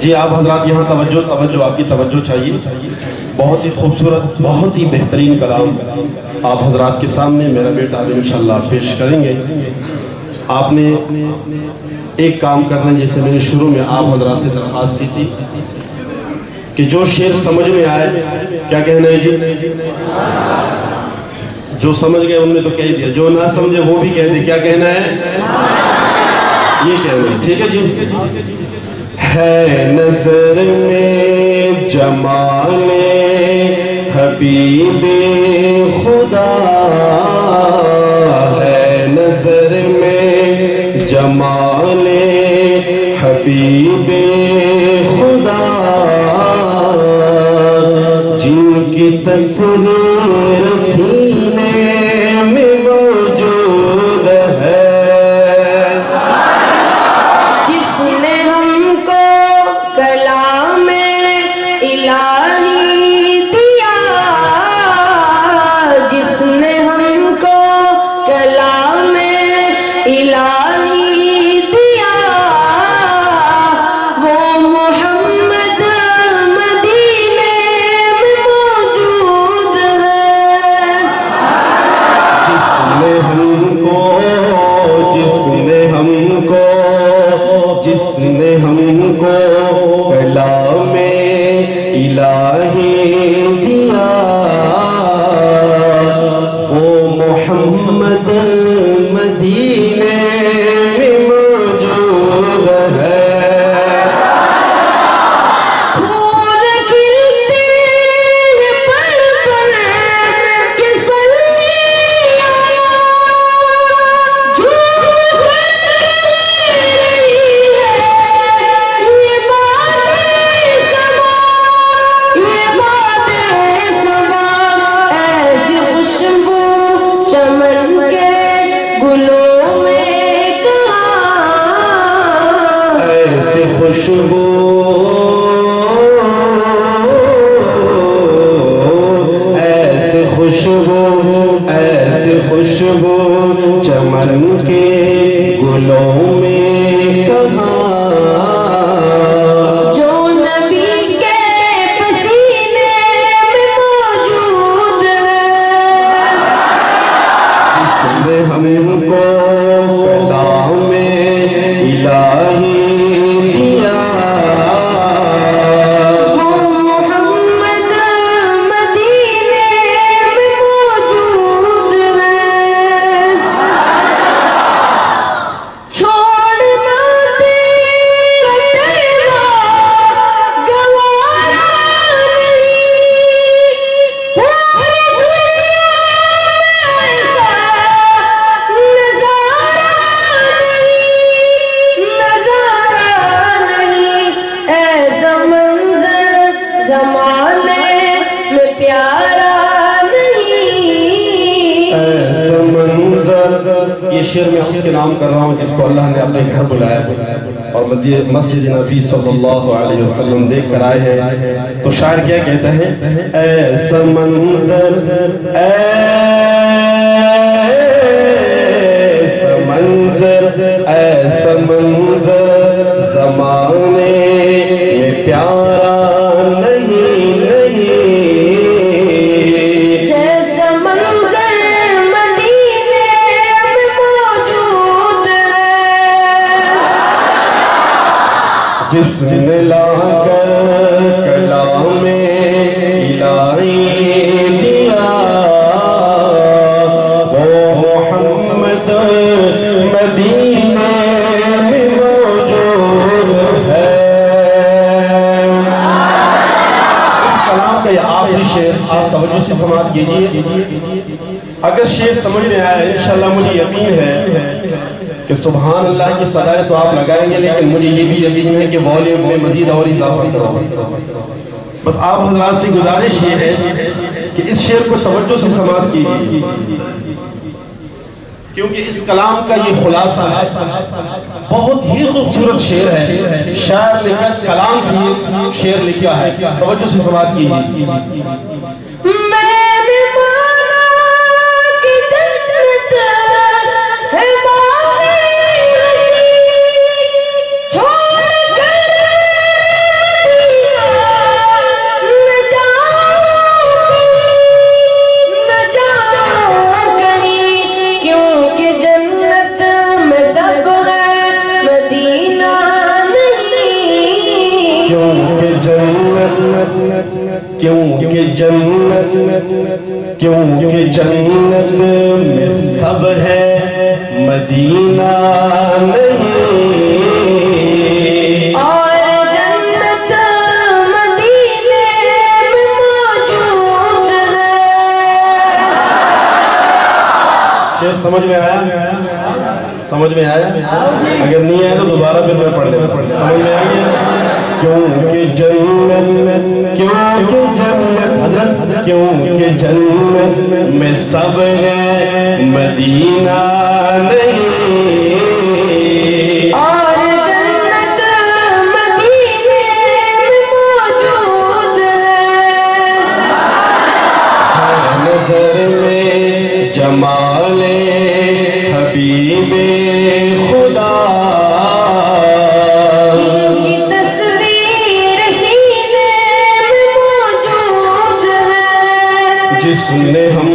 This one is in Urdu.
جی آپ حضرات یہاں توجہ آپ کی توجہ چاہیے. بہت ہی خوبصورت بہت ہی بہترین کلام آپ حضرات کے سامنے میرا بیٹا اب انشاءاللہ پیش کریں گے. آپ نے ایک کام کرنا جیسے میں نے شروع میں آپ حضرات سے درخواست کی تھی کہ جو شعر سمجھ میں آئے کیا کہنا ہے جی, جو سمجھ گئے ان نے تو کہہ دیا, جو نہ سمجھے وہ بھی کہہ دے کیا کہنا ہے, یہ کہنا ہے. ٹھیک ہے جی. ہے نظر میں جمال حبیب خدا, ہے نظر میں جمال حبیب خدا, جن کی تصویر سینے میں موجود ہے, جس نے ہم کو کلام الہی دیا, جس نے ہم کو کلام الہی دیا, وہ محمد مدینے میں موجود ہے. جس نے ہم کو کلام الہی دیا, وہ محمد مدینے میں موجود ہے. پھول کھلتے ہیں پل پل کہ صلی جھوم کر رہی ہے یہ باد سما, یہ باد سما, ایسی خوشبو چمن کے گلوں میں کہاں, ایسے خوشبو چمن کے گلوں میں کہاں, جو نبی کے پسینے میں موجود ہے. جس نے ہم کو کلام الہی دیا, وہ محمد مدینے میں موجود ہے. چھوڑنا تیرا تیرا گوارا نہیں, پوری دنیا میں ایسا نظارہ نہیں, ایسا منظر زمانے میں پیارا نہیں. ایسا منظر. یہ شعر میں اس کے نام کر رہا ہوں جس کو اللہ نے اپنے گھر بلایا اور مسجد نبی صلی اللہ علیہ وسلم دیکھ کر آئے ہیں. تو شاعر کیا کہتا ہے, ایسا منظر ایسا منظر زمانے میں پیارا نہیں, جیسا منظر مدینے میں موجود ہے. جس نے لا کر کلام الہی دیا, وہ محمد مدینے میں موجود ہے. اس کلام کا یہ آخری شعر آپ توجہ سے سماعت کیجئے. اگر شعر سمجھ میں آئے انشاءاللہ مجھے یقین ہے کہ سبحان اللہ کی صدائیں تو آپ لگائیں گے, لیکن مجھے یہ بھی یقین ہے کہ والیوم میں مزید اور اضافہ کرو. بس آپ حضرات سے گزارش یہ ہے کہ اس شعر کو توجہ سے سماعت کیجئے, کیونکہ اس کلام کا یہ خلاصہ ہے. بہت ہی خوبصورت شعر ہے, شاعر نے کلام سے یہ شعر لکھا ہے. توجہ سے سماعت کیجئے. میں نے مانا کہ جنت ہے باغ رسی, چھوڑ کر جنت میں سب ہے مدینہ نہیں، اور جنت مدینے میں موجود ہے۔ شعر سمجھ میں آیا؟ سمجھ میں آیا؟ اگر نہیں آیا تو دوبارہ پھر میں پڑھ لیتا ہوں۔ سمجھ میں آیا؟ کیونکہ جنت حضرت کیونکہ جنت میں سب ہے مدینہ نہیں، اور جنت مدینے میں موجود ہے۔ نظر میں جمال حبیب خدا، کی تصویر سینے میں موجود ہے۔ جس نے ہم